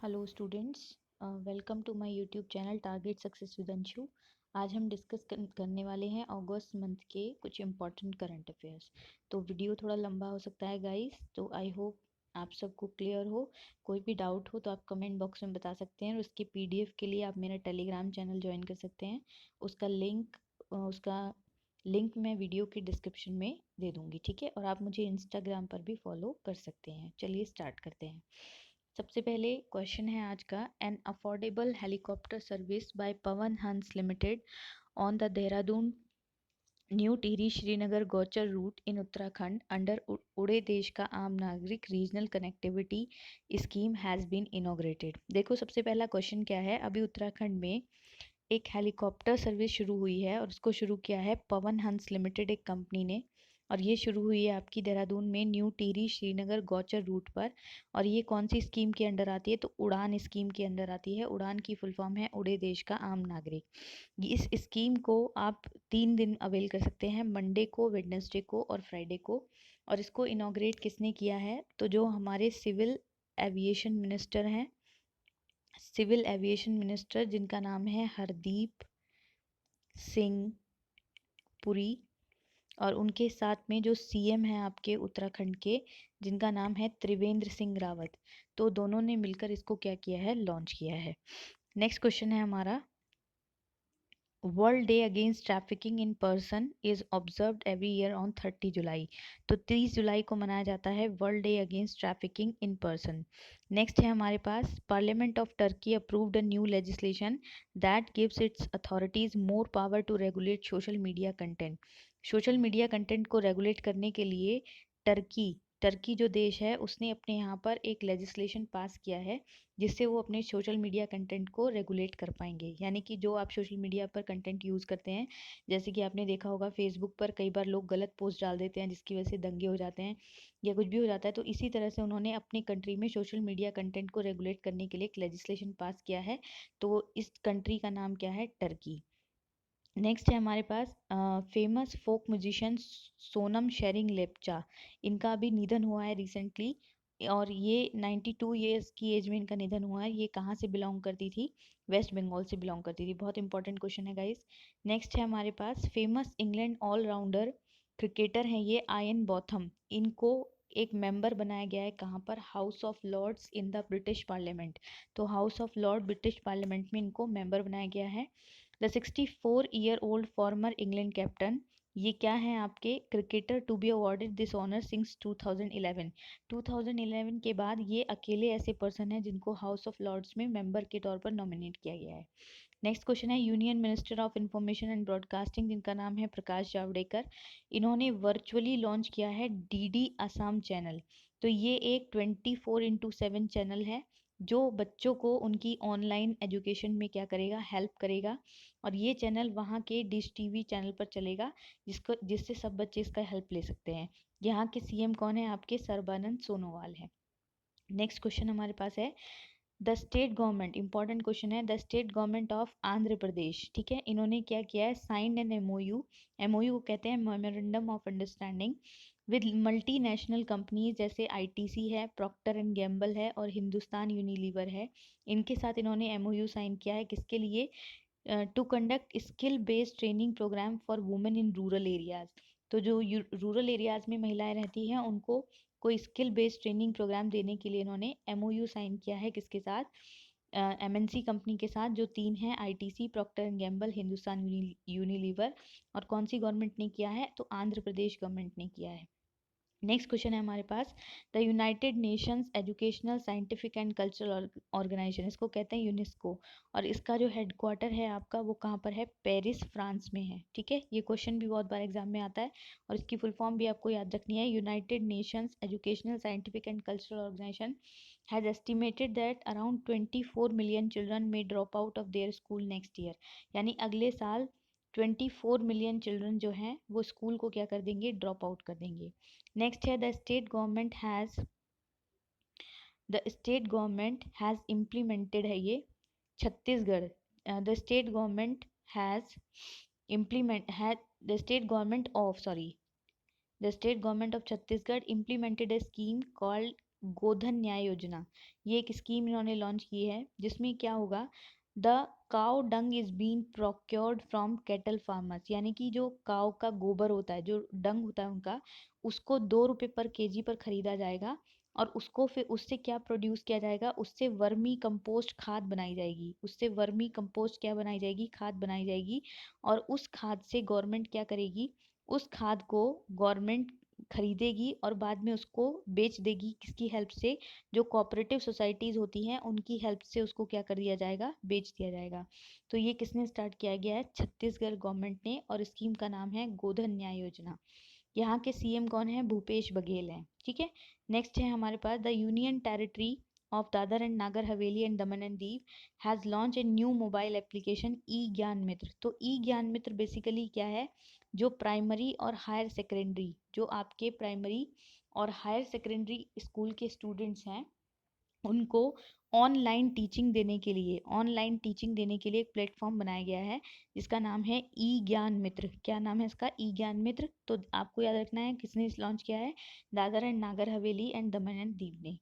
Hello students, welcome to my YouTube channel target success with Anshu. आज हम discuss करने वाले हैं अगस्त मंथ के कुछ इम्पॉर्टेंट करंट अफेयर्स। तो वीडियो थोड़ा लंबा हो सकता है गाइस, तो आई होप आप सबको क्लियर हो। कोई भी डाउट हो तो आप कमेंट बॉक्स में बता सकते हैं, और उसकी पीडीएफ के लिए आप मेरा टेलीग्राम चैनल ज्वाइन कर सकते हैं। उसका लिंक मैं वीडियो के डिस्क्रिप्शन में दे दूँगी, ठीक है। और आप मुझे इंस्टाग्राम पर भी फॉलो कर सकते हैं। चलिए स्टार्ट करते हैं। सबसे पहले क्वेश्चन है आज का, an affordable helicopter service by Pawan Hans limited on the Dehradun new Tehri Srinagar Gauchar route in Uttarakhand under Ude Desh ka Aam Nagrik regional connectivity scheme has been inaugurated. देखो सबसे पहला क्वेश्चन क्या है, अभी उत्तराखंड में एक हेलीकॉप्टर सर्विस शुरू हुई है और उसको शुरू किया है पवन हंस लिमिटेड एक कंपनी ने। और ये शुरू हुई है आपकी देहरादून में न्यू टिहरी श्रीनगर गौचर रूट पर। और ये कौन सी स्कीम के अंडर आती है, तो उड़ान स्कीम के अंडर आती है। उड़ान की फुल फॉर्म है उड़े देश का आम नागरिक। इस स्कीम को आप 3 दिन अवेल कर सकते हैं, मंडे को, वेडनेसडे को और फ्राइडे को। और इसको इनॉग्रेट किसने किया है, तो जो हमारे सिविल एविएशन मिनिस्टर जिनका नाम है हरदीप सिंह पुरी, और उनके साथ में जो सीएम है आपके उत्तराखंड के, जिनका नाम है त्रिवेंद्र सिंह रावत। तो दोनों ने मिलकर इसको क्या किया है, लॉन्च किया है। नेक्स्ट क्वेश्चन है हमारा, world day against trafficking in person is observed every year on 30 July. तो 30 जुलाई को मनाया जाता है world day against trafficking in person. Next है हमारे पास, parliament of Turkey approved a new legislation that gives its authorities more power to regulate social media content. Social media content को रेगुलेट करने के लिए टर्की टर्की जो देश है उसने अपने यहाँ पर एक लेजिस्लेशन पास किया है, जिससे वो अपने सोशल मीडिया कंटेंट को रेगुलेट कर पाएंगे। यानी कि जो आप सोशल मीडिया पर कंटेंट यूज़ करते हैं, जैसे कि आपने देखा होगा फेसबुक पर कई बार लोग गलत पोस्ट डाल देते हैं जिसकी वजह से दंगे हो जाते हैं या कुछ भी हो जाता है, तो इसी तरह से उन्होंने अपनी कंट्री में सोशल मीडिया कंटेंट को रेगुलेट करने के लिए एक लेजिस्लेशन पास किया है। तो इस कंट्री का नाम क्या है, टर्की। नेक्स्ट है हमारे पास, famous folk musician Sonam Tshering Lepcha. इनका अभी निधन हुआ है रिसेंटली, और ये 92 ईयर्स की एज में इनका निधन हुआ है। ये कहाँ से बिलोंग करती थी, वेस्ट बंगाल से बिलोंग करती थी। बहुत इंपॉर्टेंट क्वेश्चन है गाइस। नेक्स्ट है हमारे पास, फेमस इंग्लैंड ऑलराउंडर क्रिकेटर हैं ये आयन बॉथम। इनको एक मेंबर बनाया गया है कहाँ पर, House of Lords in the British parliament. तो House of Lord British parliament में इनको मेंबर बनाया गया है। The 64-year-old farmer England captain, ये क्या है आपके, cricketer to be awarded this honour since 2011। 2011 के बाद ये अकेले ऐसे पर्सन हैं जिनको हाउस ऑफ लॉर्ड्स में मेंबर के तौर पर नॉमिनेट किया गया है। नेक्स्ट क्वेश्चन है, union minister of information and broadcasting जिनका नाम है प्रकाश जावड़ेकर, इन्होंने वर्चुअली लॉन्च किया है डीडी असम चैनल। तो ये एक 24x7 चैनल है जो बच्चों को उनकी ऑनलाइन एजुकेशन में क्या करेगा, हेल्प करेगा। और ये चैनल वहाँ के डिश टीवी चैनल पर चलेगा, जिससे सब बच्चे इसका हेल्प ले सकते हैं। यहाँ के सीएम कौन है आपके, सर्बानंद सोनोवाल है। नेक्स्ट क्वेश्चन हमारे पास है, the state government, important question है, the state government of Andhra Pradesh, ठीक है, इन्होंने क्या किया है, साइंड एन एमओयू। एमओयू को कहते हैं memorandum of understanding with multinational companies, जैसे आईटीसी है, प्रॉक्टर एंड गैम्बल है और हिंदुस्तान यूनिलीवर है। इनके साथ इन्होंने एमओयू साइन किया है, किसके लिए, to conduct skill based training programme for women in rural areas. तो जो रूरल एरियाज में महिलाएं रहती हैं उनको कोई स्किल बेस्ड ट्रेनिंग प्रोग्राम देने के लिए इन्होंने एमओयू साइन किया है, किसके साथ, एमएनसी कंपनी के साथ, जो 3 हैं, ITC, Procter and Gamble, Hindustan Unilever. और कौन सी गवर्नमेंट ने किया है, तो आंध्र प्रदेश गवर्नमेंट ने किया है। नेक्स्ट क्वेश्चन है हमारे पास, the United Nations Educational Scientific and Cultural Organization, इसको कहते हैं यूनेस्को। और इसका जो हेडक्वार्टर है आपका वो कहाँ पर है, पेरिस फ्रांस में है, ठीक है। ये क्वेश्चन भी बहुत बार एग्जाम में आता है और इसकी फुल फॉर्म भी आपको याद रखनी है, United Nations Educational Scientific and Cultural Organization has estimated that around 24 million children may drop out of their school next year. यानी अगले साल 24 मिलियन चिल्ड्रन जो हैं वो स्कूल को क्या कर देंगे, ड्रॉप आउट कर देंगे। नेक्स्ट है, the state government has implemented है ये Chhattisgarh, the state government has implement है the state government of sorry the state government of Chhattisgarh implemented a scheme called Godhan Nyay Yojana. ये एक स्कीम इन्होंने लॉन्च की है जिसमें क्या होगा, the cow dung is been procured from cattle farmers, यानी कि जो काउ का गोबर होता है, जो डंग होता है उनका, उसको 2 रुपये पर केजी पर खरीदा जाएगा और उसको फिर उससे क्या प्रोड्यूस किया जाएगा, उससे वर्मी कंपोस्ट खाद बनाई जाएगी। उससे वर्मी कंपोस्ट क्या बनाई जाएगी, खाद बनाई जाएगी। और उस खाद से गवर्नमेंट क्या करेगी, उस खाद को गवर्नमेंट खरीदेगी और बाद में उसको बेच देगी। किसकी हेल्प से, जो कोऑपरेटिव सोसाइटीज होती हैं उनकी हेल्प से उसको क्या कर दिया जाएगा, बेच दिया जाएगा। तो ये किसने स्टार्ट किया गया है, छत्तीसगढ़ गवर्नमेंट ने, और स्कीम का नाम है गोधन न्याय योजना। यहाँ के सीएम कौन है, भूपेश बघेल हैं। ठीक है। नेक्स्ट है हमारे पास, the union territory of Dadra and Nagar Haveli and Daman and Diu has launch a new mobile application e Gyan Mitra. तो ई ज्ञान मित्र बेसिकली क्या है, जो प्राइमरी और हायर सेकेंडरी, जो आपके प्राइमरी और हायर सेकेंडरी स्कूल के स्टूडेंट्स हैं उनको ऑनलाइन टीचिंग देने के लिए एक प्लेटफॉर्म बनाया गया है जिसका नाम है ई ज्ञान मित्र। क्या नाम है इसका, ई ज्ञान मित्र। तो आपको याद रखना है किसने इस लॉन्च किया है, Dadar and Nagar Haveli and Daman and Diu ने।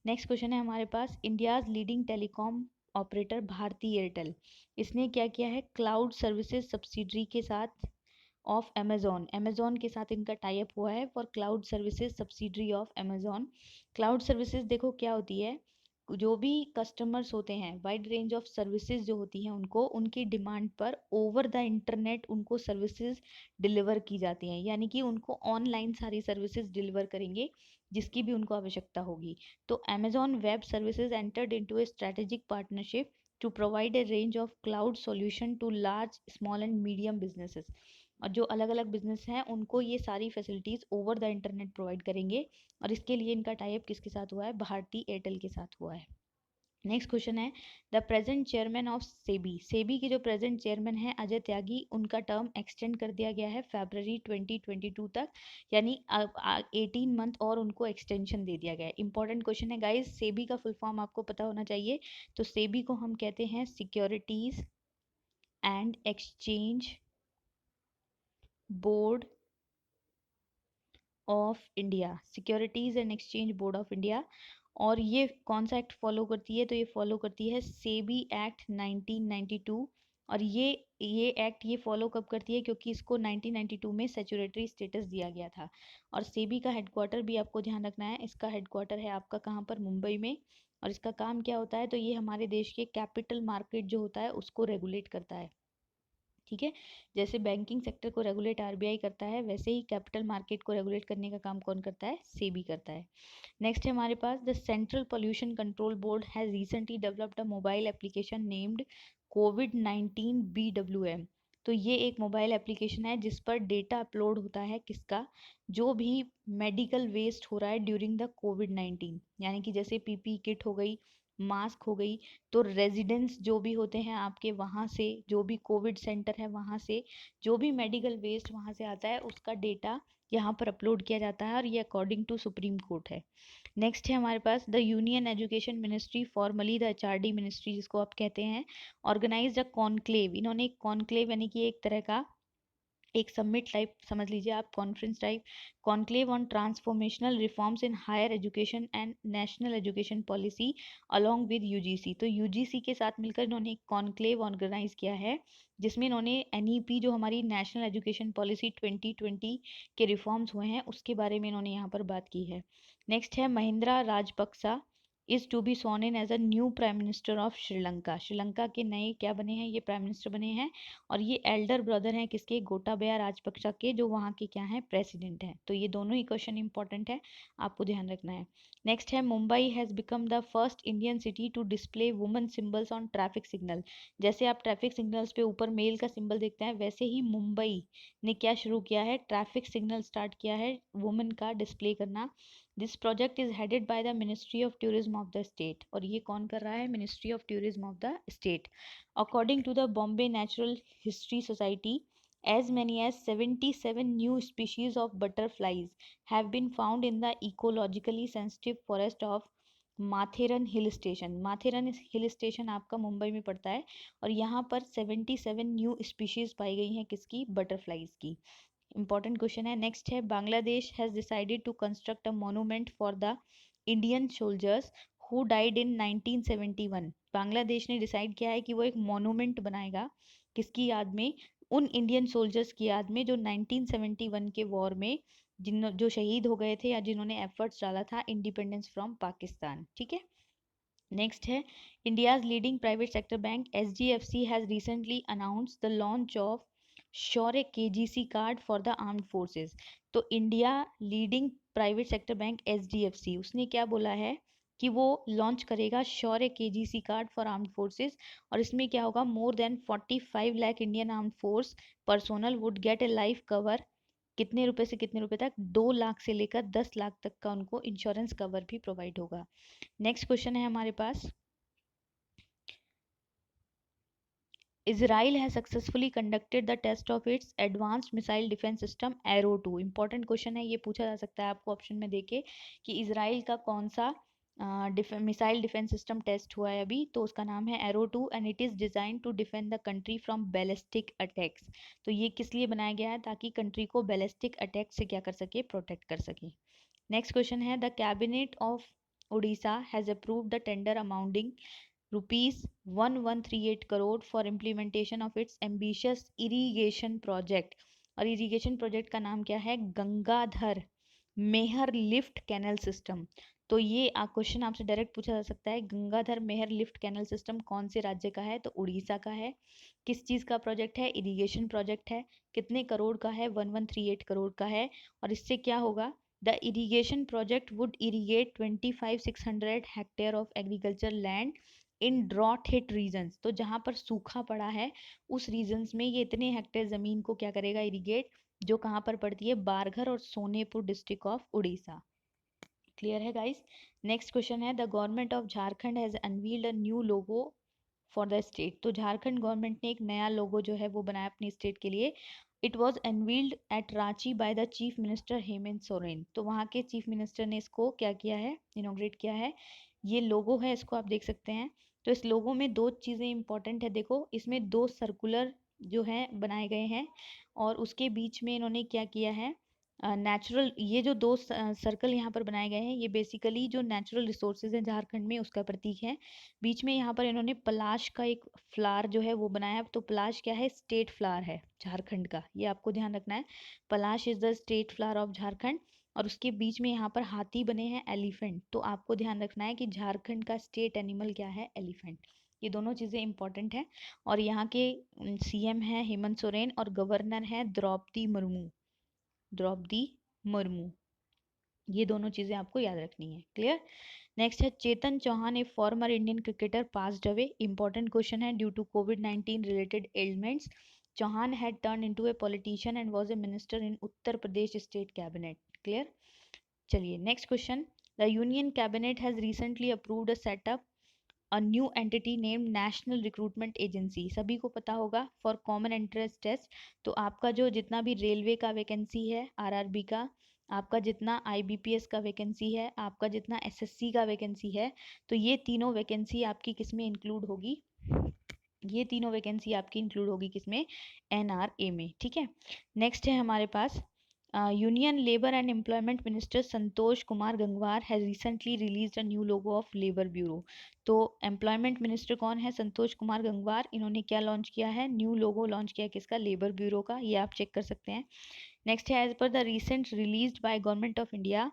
नेक्स्ट क्वेश्चन है हमारे पास, India's leading telecom operator Bharti Airtel, इसने क्या किया है, क्लाउड सर्विसेज सब्सिडरी के साथ ऑफ अमेजोन के साथ इनका टाई अप हुआ है for cloud services subsidiary of Amazon. Cloud services देखो क्या होती है, जो भी कस्टमर्स होते हैं, वाइड रेंज ऑफ सर्विसेज जो होती हैं उनको उनकी डिमांड पर ओवर द इंटरनेट उनको सर्विसेज डिलीवर की जाती हैं, यानी कि उनको ऑनलाइन सारी सर्विसेज डिलीवर करेंगे जिसकी भी उनको आवश्यकता होगी। तो Amazon web services entered into a strategic partnership to provide a range of cloud solution to large small and medium businesses. और जो अलग अलग बिजनेस हैं उनको ये सारी facilities over the internet provide करेंगे, और इसके लिए इनका टाई अप किसके साथ हुआ है, भारती एयरटेल के साथ हुआ है। नेक्स्ट क्वेश्चन है, the present chairman of SEBI, SEBI के जो प्रेजेंट चेयरमैन है अजय त्यागी, उनका टर्म एक्सटेंड कर दिया गया है फरवरी 2022 तक, यानी 18 मंथ और उनको एक्सटेंशन दे दिया गया है। इंपॉर्टेंट क्वेश्चन है गाइस, सेबी का फुल फॉर्म आपको पता होना चाहिए। तो सेबी को हम कहते हैं securities and exchange board of India, securities and exchange board of India. और ये कौन सा एक्ट फॉलो करती है, तो ये फॉलो करती है सेबी एक्ट 1992। और ये एक्ट ये फॉलो कब करती है, क्योंकि इसको 1992 में सेचुरेटरी स्टेटस दिया गया था। और सेबी का हेडक्वार्टर भी आपको ध्यान रखना है, इसका हेडक्वार्टर है आपका कहाँ पर, मुंबई में। और इसका काम क्या होता है, तो ये हमारे देश के कैपिटल मार्केट जो होता है उसको रेगुलेट करता है। ठीक है। जैसे बैंकिंग सेक्टर को रेगुलेट आरबीआई करता है, वैसे ही कैपिटल मार्केट को रेगुलेट करने का काम कौन करता है, सेबी करता है। नेक्स्ट है हमारे पास, the central pollution control board has recently developed a mobile application named कोविड-19 BWM। तो ये एक मोबाइल एप्लीकेशन है जिस पर डेटा अपलोड होता है, किसका, जो भी मेडिकल वेस्ट हो रहा है ड्यूरिंग द कोविड-19, यानी कि जैसे पीपी किट हो गई, मास्क हो गई। तो रेजिडेंट्स जो भी होते हैं आपके, वहाँ से जो भी कोविड सेंटर है वहाँ से जो भी मेडिकल वेस्ट वहाँ से आता है उसका डेटा यहाँ पर अपलोड किया जाता है, और ये अकॉर्डिंग टू सुप्रीम कोर्ट है। नेक्स्ट है हमारे पास, the union education ministry, formerly the HRD ministry जिसको आप कहते हैं, ऑर्गेनाइज अ कॉन्क्लेव। इन्होंने एक कॉन्क्लेव यानी कि एक तरह का एक समिट टाइप समझ लीजिए आप, conference type, conclave on transformational reforms in higher education and national education policy along with UGC. तो यूजीसी के साथ मिलकर इन्होंने एक कॉन्क्लेव ऑर्गेनाइज किया है जिसमें इन्होंने एनईपी, जो हमारी नेशनल एजुकेशन पॉलिसी 2020 के रिफॉर्म्स हुए हैं उसके बारे में इन्होंने यहाँ पर बात की है। नेक्स्ट है, Mahinda Rajapaksa is to be sworn in as a new prime minister of Sri Lanka. Sri Lanka के नए क्या बने हैं, ये प्राइम मिनिस्टर बने हैं। और ये एल्डर ब्रदर हैं किसके, गोटाबया राजपक्सा के, जो वहाँ के क्या हैं, प्रेसिडेंट हैं। तो ये दोनों ही क्वेश्चन इंपॉर्टेंट है, आपको ध्यान रखना है। नेक्स्ट है, Mumbai has become the first Indian city to display women symbols on traffic signal. जैसे आप ट्रैफिक सिग्नल्स पे ऊपर मेल का सिंबल देखते हैं, वैसे ही मुंबई ने क्या शुरू किया है, ट्रैफिक सिग्नल स्टार्ट किया है वुमेन का डिस्प्ले करना। This project is headed by the ministry of tourism of the state. और ये कौन कर रहा है, ministry of tourism of the state. According to the Bombay Natural History Society, as many as 77 new species of butterflies have been found in the ecologically sensitive forest of Matheran hill station. Matheran hill station आपका मुंबई में पड़ता है, और यहाँ पर 77 new species पाई गई हैं, किसकी, बटरफ्लाइज की। इंपॉर्टेंट क्वेश्चन है। नेक्स्ट है, Bangladesh has decided to construct a monument for the Indian soldiers who died in 1971। Bangladesh ने डिसाइड किया है कि वो एक मॉन्यूमेंट बनाएगा किसकी याद में, उन इंडियन सोल्जर्स की याद में जो 1971 के वॉर में जो शहीद हो गए थे या जिन्होंने एफर्ट्स डाला था इंडिपेंडेंस फ्रॉम पाकिस्तान। ठीक है, नेक्स्ट है India's leading private sector bank HDFC has recently announced the launch of Shaurya KGC card for the armed forces. तो India leading private sector bank HDFC उसने क्या बोला है कि वो लॉन्च करेगा Shaurya KGC card for armed forces, और इसमें क्या होगा, more than 45 lakh Indian armed force personnel would get a life cover. कितने रुपए से कितने रुपए तक, 2 लाख से लेकर 10 लाख तक का उनको इंश्योरेंस कवर भी प्रोवाइड होगा। नेक्स्ट क्वेश्चन है हमारे पास, Israel has successfully conducted the test of its advanced missile defense system Arrow 2। Important question है, ये पूछा जा सकता है आपको ऑप्शन में देके कि इसराइल का कौन सा मिसाइल डिफेंस सिस्टम टेस्ट हुआ है अभी, तो उसका नाम है arrow 2 and it is design to defend the country from ballistic attacks. तो ये किस लिए बनाया गया है, ताकि कंट्री को बैलिस्टिक अटैक से क्या कर सके, प्रोटेक्ट कर सके। नेक्स्ट क्वेश्चन है the cabinet of Orissa has approved the tender amounting rupees 1138 crore for implementation of its ambitious irrigation project। और इरिगेशन प्रोजेक्ट का नाम क्या है, गंगाधर मेहर लिफ्ट कैनल सिस्टम। तो ये क्वेश्चन आपसे डायरेक्ट पूछा जा सकता है, गंगाधर मेहर लिफ्ट कैनल सिस्टम कौन से राज्य का है, तो उड़ीसा का है। किस चीज़ का प्रोजेक्ट है, इरिगेशन प्रोजेक्ट है। कितने करोड़ का है, 1138 करोड़ का है। और इससे क्या होगा, the irrigation project would irrigate 25,600 hectare of agriculture land in drought hit regions. तो जहाँ पर सूखा पड़ा है उस रीजन्स में ये इतने हेक्टेयर जमीन को क्या करेगा, इरिगेट, जो कहाँ पर पड़ती है, बारघर और Sonepur district of Orissa. Clear है गाइस। नेक्स्ट क्वेश्चन है the government of Jharkhand has unveiled a new logo for the state. तो झारखंड गवर्नमेंट ने एक नया लोगो जो है वो बनाया अपनी स्टेट के लिए। It was unveiled at Ranchi by the chief minister Hemant Soren. तो वहाँ के चीफ मिनिस्टर ने इसको क्या किया है, इनोग्रेट किया है। ये लोगो है, इसको आप देख सकते हैं। तो इस लोगो में दो चीज़ें इंपॉर्टेंट है, देखो इसमें दो सर्कुलर जो है बनाए गए हैं, और उसके बीच में इन्होंने क्या किया है, नेचुरल, ये जो दो सर्कल यहाँ पर बनाए गए हैं ये बेसिकली जो नेचुरल रिसोर्सेज हैं झारखंड में उसका प्रतीक है। बीच में यहाँ पर इन्होंने पलाश का एक फ्लावर जो है वो बनाया है। तो पलाश क्या है, स्टेट फ्लावर है झारखंड का, ये आपको ध्यान रखना है। Palash is the state flower of Jharkhand. और उसके बीच में यहाँ पर हाथी बने हैं, एलिफेंट। तो आपको ध्यान रखना है कि झारखंड का स्टेट एनिमल क्या है, एलिफेंट। ये दोनों चीज़ें इंपॉर्टेंट हैं। और यहाँ के सीएम हैं हेमंत सोरेन और गवर्नर हैं द्रौपदी मुर्मू, द्रौपदी मुर्मू। ये दोनों चीज़ें आपको याद रखनी है। क्लियर। नेक्स्ट है Chetan Chauhan a former Indian cricketer passed away. Important question है, ड्यू टू कोविड-19 related elements Chauhan had turn into a politician and was a minister in Uttar Pradesh state cabinet. Clear. चलिए next question, the union cabinet has recently approved a setup a new entity name national recruitment agency. सभी को पता होगा for common entrance test. तो आपका जो जितना भी रेलवे का वैकेंसी है, आरआरबी का, आपका जितना आईबीपीएस का वैकेंसी है, आपका जितना एसएससी का वैकेंसी है, तो ये तीनों वैकेंसी आपकी किसमें इंक्लूड होगी, ये तीनों वैकेंसी आपकी इंक्लूड होगी किसमें, एनआरए में। ठीक है। नेक्स्ट है हमारे पास union labour and employment minister Santosh Kumar Gangwar has recently released a new logo of labour bureau. तो एम्प्लॉयमेंट मिनिस्टर कौन है, संतोष कुमार गंगवार। इन्होंने क्या लॉन्च किया है, न्यू लोगो लॉन्च किया किसका, लेबर ब्यूरो का। ये आप चेक कर सकते हैं। नेक्स्ट है as per the recent released by government of India,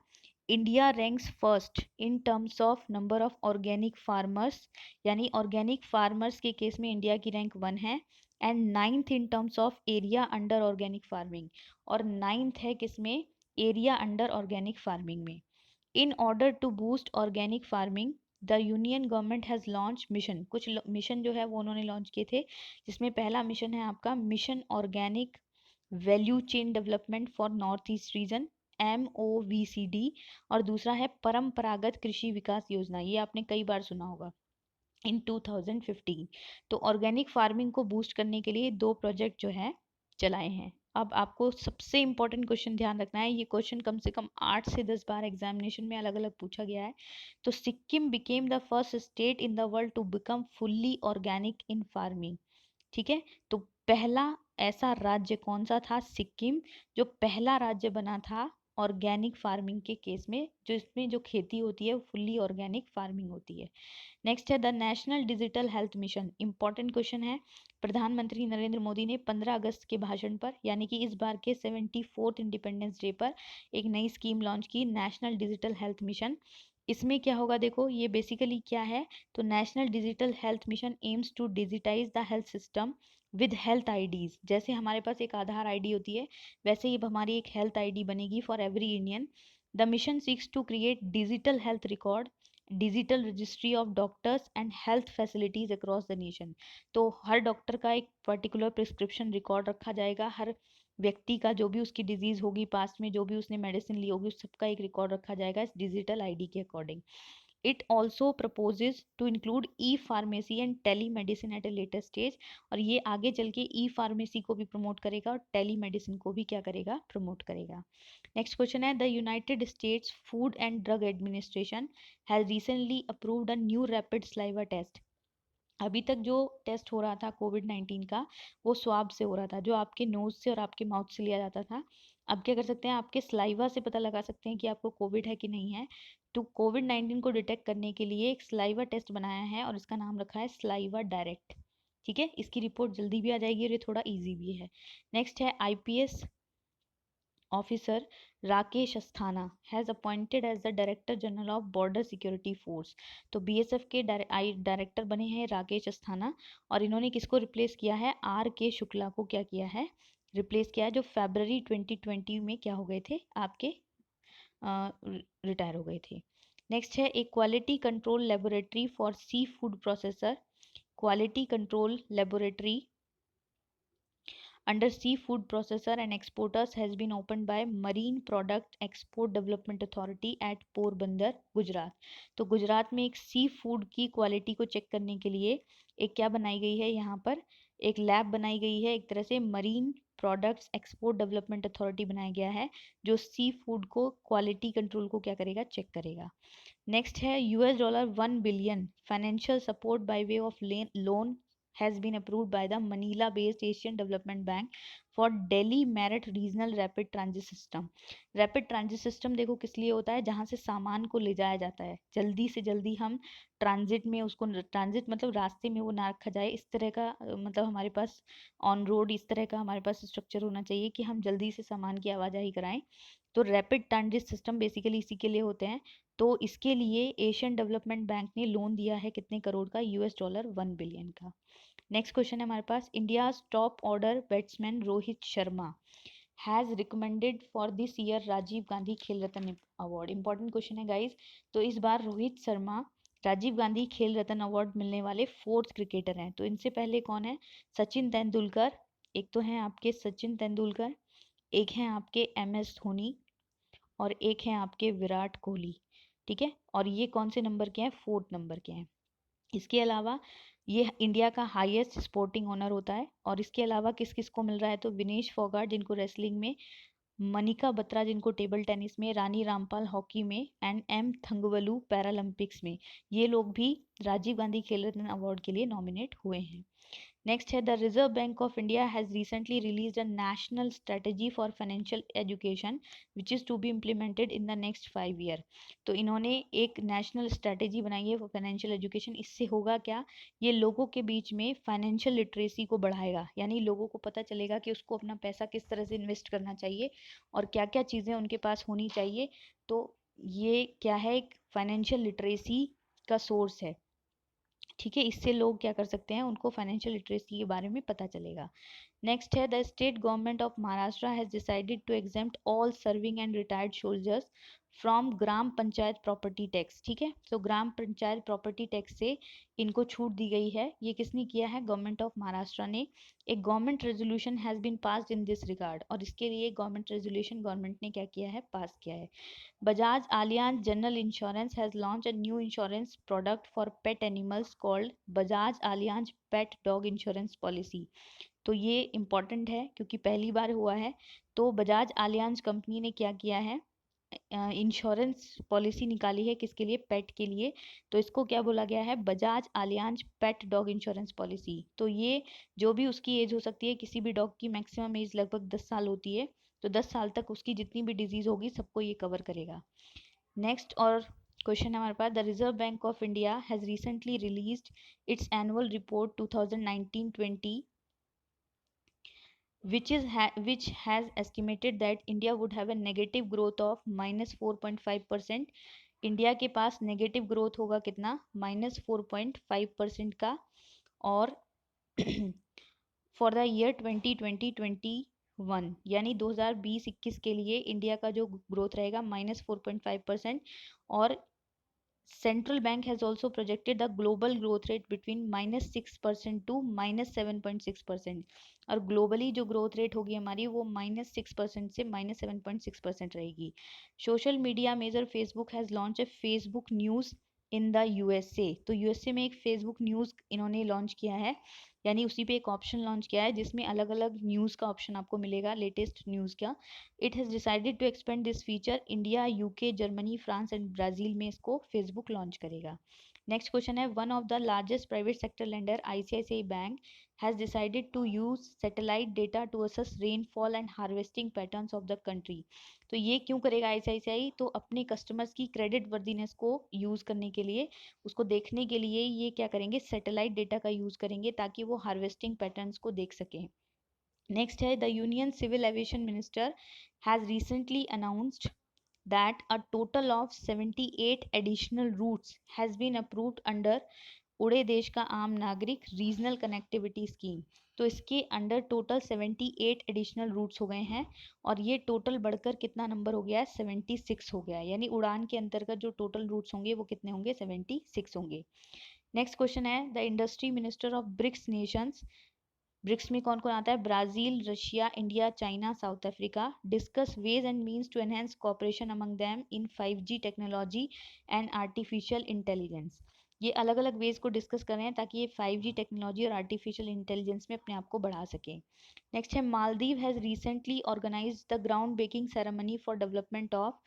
India ranks first in terms of number of organic farmers. यानी ऑर्गेनिक फार्मर्स के केस में इंडिया की रैंक 1 है, and ninth in terms of area under organic farming. और ninth है किसमें, area under organic farming में। In order to boost organic farming the union government has launch mission. कुछ mission जो है वो उन्होंने लॉन्च किए थे, जिसमें पहला मिशन है आपका mission organic value chain development for north east region, MOVCD। और दूसरा है परंपरागत कृषि विकास योजना, ये आपने कई बार सुना होगा, इन 2015। तो ऑर्गेनिक फार्मिंग को बूस्ट करने के लिए दो प्रोजेक्ट जो है चलाए हैं। अब आपको सबसे इंपॉर्टेंट क्वेश्चन ध्यान रखना है, ये क्वेश्चन कम से कम 8 से 10 बार एग्जामिनेशन में अलग अलग पूछा गया है। तो Sikkim became the first state in the world to become fully organic in farming. ठीक है। तो पहला ऐसा राज्य कौन सा था, सिक्किम, जो पहला राज्य बना था ऑर्गेनिक फार्मिंग के केस में, जो इसमें जो खेती होती है वो फुल्ली ऑर्गेनिक फार्मिंग होती है। नेक्स्ट है the national digital health mission. Important question है। प्रधानमंत्री नरेंद्र मोदी ने 15 अगस्त के भाषण पर, यानी कि इस बार के 74th इंडिपेंडेंस डे पर, एक नई स्कीम लॉन्च की, नेशनल डिजिटल हेल्थ मिशन। इसमें क्या होगा देखो, ये बेसिकली क्या है, तो national digital health mission aims to digitise the health system with health IDs. जैसे हमारे पास एक आधार आईडी होती है, वैसे ही अब हमारी एक हेल्थ आईडी बनेगी for every Indian. The mission seeks to create digital health record, digital registry of doctors and health facilities across the nation. तो हर डॉक्टर का एक पर्टिकुलर प्रिस्क्रिप्शन रिकॉर्ड रखा जाएगा, हर व्यक्ति का जो भी उसकी डिजीज होगी पास्ट में, जो भी उसने मेडिसिन ली होगी, उस सबका एक रिकॉर्ड रखा जाएगा इस डिजिटल आईडी के according. It also proposes to include e pharmacy and telemedicine at a later stage. और ये आगे चल के ई फार्मेसी को भी प्रमोट करेगा और टेली मेडिसिन को भी क्या करेगा, प्रमोट करेगा। नेक्स्ट क्वेश्चन है the United States Food and Drug Administration has recently approved a new rapid saliva test. अभी तक जो टेस्ट हो रहा था कोविड-19 का, वो स्वाब से हो रहा था, जो आपके नोज से और आपके माउथ से लिया जाता था। अब क्या कर सकते हैं, आपके सलाइवा से पता लगा सकते हैं कि आपको कोविड है कि नहीं है। तो कोविड-19 को डिटेक्ट करने के लिए एक सलाइवा टेस्ट बनाया है और इसका नाम रखा है सलाइवा डायरेक्ट। ठीक है, इसकी रिपोर्ट जल्दी भी आ जाएगी और ये थोड़ा इजी भी है। नेक्स्ट है IPS officer Rakesh Asthana has appointed as the director general of border security force. तो बीएसएफ के डायरेक्टर बने हैं राकेश अस्थाना, और इन्होंने किसको रिप्लेस किया है, आर के शुक्ला को क्या किया है, रिप्लेस किया है, जो फरवरी 2020 में क्या हो गए थे, आपके रिटायर हो गए थे। नेक्स्ट है a quality control laboratory for seafood processor. Quality control laboratory under seafood processor and exporters has been opened by Marine Product Export Development Authority at Porbandar, Gujarat. तो गुजरात में एक सी फूड की क्वालिटी को check करने के लिए एक क्या बनाई गई है, यहाँ पर एक लैब बनाई गई है, एक तरह से marine products export development authority बनाया गया है, जो सी फूड को क्वालिटी कंट्रोल को क्या करेगा, चेक करेगा। नेक्स्ट है $1 billion financial support by way of loan has been approved by the Manila based Asian Development Bank for Delhi Merit Regional Rapid Transit System। Rapid Transit System देखो किस लिए होता है, जहाँ से सामान को ले जाया जाता है, जल्दी से जल्दी हम ट्रांजिट में उसको, ट्रांजिट मतलब रास्ते में वो ना रखा जाए, इस तरह का मतलब हमारे पास ऑन रोड इस तरह का हमारे पास स्ट्रक्चर होना चाहिए कि हम जल्दी से सामान की आवाजाही कराएं। तो रैपिड ट्रांजिट सिस्टम बेसिकली इसी के लिए होते हैं। तो इसके लिए एशियन डेवलपमेंट बैंक ने लोन दिया है कितने करोड़ का, $1 बिलियन का। नेक्स्ट क्वेश्चन है हमारे पास, India's top order batsman Rohit Sharma has recommended for this year Rajiv Gandhi Khel Ratna award. Important question है गाइज। तो इस बार रोहित शर्मा राजीव गांधी खेल रत्न अवार्ड मिलने वाले 4th क्रिकेटर हैं। तो इनसे पहले कौन है, सचिन तेंदुलकर, एक तो हैं आपके सचिन तेंदुलकर, एक हैं आपके MS धोनी, और एक हैं आपके विराट कोहली। ठीक है, और ये कौन से नंबर के हैं, 4th नंबर के हैं। इसके अलावा ये इंडिया का हाईएस्ट स्पोर्टिंग ऑनर होता है। और इसके अलावा किस किस को मिल रहा है, तो विनेश फोगाट जिनको रेसलिंग में, मनिका बत्रा जिनको टेबल टेनिस में, रानी रामपाल हॉकी में, एंड M थंगवलू पैरालंपिक्स में, ये लोग भी राजीव गांधी खेल रत्न अवार्ड के लिए नॉमिनेट हुए हैं। नेक्स्ट है the Reserve Bank of India has recently released a national strategy for financial education which is to be implemented in the next 5 year. तो इन्होंने एक नेशनल स्ट्रेटजी बनाई है फॉर फाइनेंशियल एजुकेशन। इससे होगा क्या, ये लोगों के बीच में फाइनेंशियल लिटरेसी को बढ़ाएगा, यानी लोगों को पता चलेगा कि उसको अपना पैसा किस तरह से इन्वेस्ट करना चाहिए और क्या क्या चीज़ें उनके पास होनी चाहिए। तो ये क्या है, एक फाइनेंशियल लिटरेसी का सोर्स है। ठीक है, इससे लोग क्या कर सकते हैं, उनको फाइनेंशियल लिटरेसी के बारे में पता चलेगा। नेक्स्ट है the state government of Maharashtra has decided to exempt all serving and retired soldiers from gram panchayat property tax. ठीक है, तो ग्राम पंचायत प्रॉपर्टी टैक्स से इनको छूट दी गई है। ये किसने किया है, गवर्नमेंट ऑफ महाराष्ट्र ने। एक government resolution has been passed in this regard, और इसके लिए गवर्नमेंट रेजोल्यूशन गवर्नमेंट ने क्या किया है, पास किया है। Bajaj Allianz General Insurance has launched a new insurance product for pet animals called Bajaj Allianz Pet Dog Insurance Policy। तो ये इम्पॉर्टेंट है क्योंकि पहली बार हुआ है। तो बजाज आलियांज कंपनी ने क्या किया है, इंश्योरेंस पॉलिसी निकाली है, किसके लिए, पेट के लिए। तो इसको क्या बोला गया है, Bajaj Allianz pet dog insurance policy. तो ये जो भी उसकी एज हो सकती है, किसी भी डॉग की मैक्सिमम एज लगभग 10 साल होती है, तो 10 साल तक उसकी जितनी भी डिजीज़ होगी सबको ये कवर करेगा। नेक्स्ट और क्वेश्चन है हमारे पास, the Reserve Bank of India has recently released its annual report 2019-20 which has estimated that India would have a negative growth of -4.5%। India के पास नेगेटिव ग्रोथ होगा कितना, -4.5% का। और फॉर द ईयर 2020-2021 यानी 2020-21 के लिए इंडिया का जो ग्रोथ रहेगा -4.5%। और Central Bank has also projected the global growth rate between -6% to -7.6%। और ग्लोबली जो ग्रोथ रेट होगी हमारी वो -6% से -7.6% रहेगी। Social media major Facebook has launch a Facebook news in the USA. तो यूएसए में एक फेसबुक न्यूज़ इन्होंने लॉन्च किया है, यानी उसी पे एक ऑप्शन लॉन्च किया है जिसमें अलग अलग न्यूज़ का ऑप्शन आपको मिलेगा, लेटेस्ट न्यूज़ का। It has decided to expand this feature. India, UK, Germany, France and Brazil में इसको फेसबुक लॉन्च करेगा। नेक्स्ट क्वेश्चन है, one of the largest private sector lender ICICI bank has decided to use satellite data to assess rainfall and harvesting patterns of the country. तो ये क्यों करेगा ICICI, तो अपने कस्टमर्स की क्रेडिट वर्दीनेस को यूज़ करने के लिए, उसको देखने के लिए ये क्या करेंगे, सैटेलाइट डेटा का यूज़ करेंगे ताकि वो हार्वेस्टिंग पैटर्न्स को देख सकें। नेक्स्ट है, the union civil aviation minister has recently announced that a total of 78 additional routes has been approved under उड़े Desh ka Aam Nagrik regional connectivity scheme. तो इसके अंडर टोटल 78 एडिशनल रूट्स हो गए हैं और ये टोटल बढ़कर कितना नंबर हो गया है, 76 हो गया है। यानी उड़ान के अंतर्गत जो टोटल रूट्स होंगे वो कितने होंगे, 76 होंगे। नेक्स्ट क्वेश्चन है, the industry minister of BRICS nations, BRICS में कौन कौन आता है, Brazil, Russia, India, China, South Africa, discuss ways and means to enhance cooperation among them in 5G technology and artificial intelligence. ये अलग अलग वेज को डिस्कस कर रहे हैं ताकि ये 5G टेक्नोलॉजी और आर्टिफिशियल इंटेलिजेंस में अपने आप को बढ़ा सकें। नेक्स्ट है, Maldives has recently organised the ground breaking ceremony for development of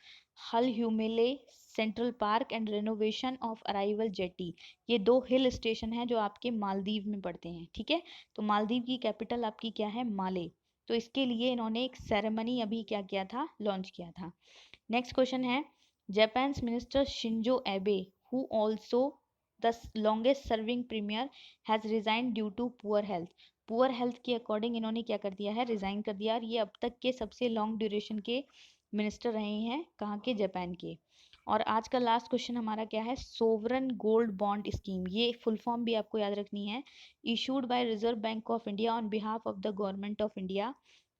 Hulhumale central park and renovation of arrival jetty. ये 2 हिल स्टेशन हैं जो आपके मालदीव में पड़ते हैं, ठीक है। तो मालदीव की कैपिटल आपकी क्या है, माले। तो इसके लिए इन्होंने एक सेरेमनी अभी क्या किया था, लॉन्च किया था। नेक्स्ट क्वेश्चन है, Japan's minister Shinzo Abe who also the longest serving premier has resign due to poor health. Poor health के अकॉर्डिंग इन्होंने क्या कर दिया है, रिजाइन कर दिया। और ये अब तक के सबसे लॉन्ग ड्यूरेशन के मिनिस्टर रहे हैं, कहाँ के, जापान के। और आज का लास्ट क्वेश्चन हमारा क्या है, सोवरन गोल्ड बॉन्ड स्कीम। ये फुल फॉर्म भी आपको याद रखनी है। Issued by reserve Bank of India on behalf of the government of India,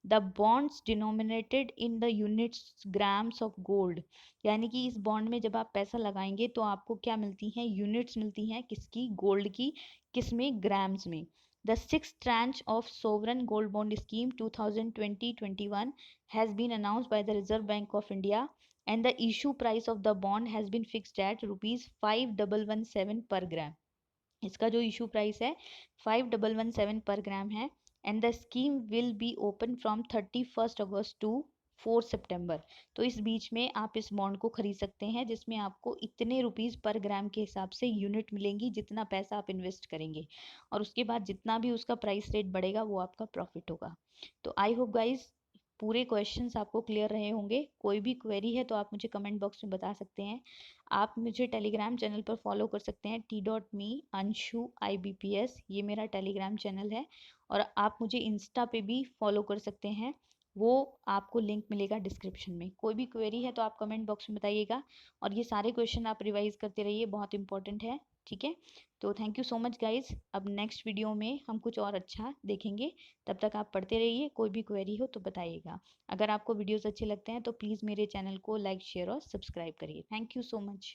the bonds denominated in the units grams of gold. यानी कि इस बॉन्ड में जब आप पैसा लगाएंगे तो आपको क्या मिलती हैं, यूनिट्स मिलती हैं, किसकी, गोल्ड की। किस में, ग्राम्स में। The 6th tranche of sovereign gold bond scheme 2020-21 has been announced by the Reserve Bank of India and the issue price of the bond has been fixed at ₹5117 per gram। इसका जो issue price है 5117 per gram है। And the scheme will be open from 31 August to 4 September. तो इस बीच में आप इस bond को खरीद सकते हैं जिसमें आपको इतने रुपीस पर ग्राम के हिसाब से यूनिट मिलेंगी, जितना पैसा आप इन्वेस्ट करेंगे। और उसके बाद जितना भी उसका प्राइस रेट बढ़ेगा वो आपका प्रॉफिट होगा। तो आई होप गाइज पूरे क्वेश्चंस आपको क्लियर रहे होंगे। कोई भी क्वेरी है तो आप मुझे कमेंट बॉक्स में बता सकते हैं। आप मुझे टेलीग्राम चैनल पर फॉलो कर सकते हैं, t.me अंशु IBPS, ये मेरा टेलीग्राम चैनल है। और आप मुझे इंस्टा पे भी फॉलो कर सकते हैं, वो आपको लिंक मिलेगा डिस्क्रिप्शन में। कोई भी क्वेरी है तो आप कमेंट बॉक्स में बताइएगा। और ये सारे क्वेश्चन आप रिवाइज करते रहिए, बहुत इंपॉर्टेंट है, ठीक है। तो thank you so much guys. अब नेक्स्ट वीडियो में हम कुछ और अच्छा देखेंगे, तब तक आप पढ़ते रहिए। कोई भी क्वेरी हो तो बताइएगा। अगर आपको वीडियोस अच्छे लगते हैं तो प्लीज़ मेरे चैनल को लाइक, शेयर और सब्सक्राइब करिए। Thank you so much.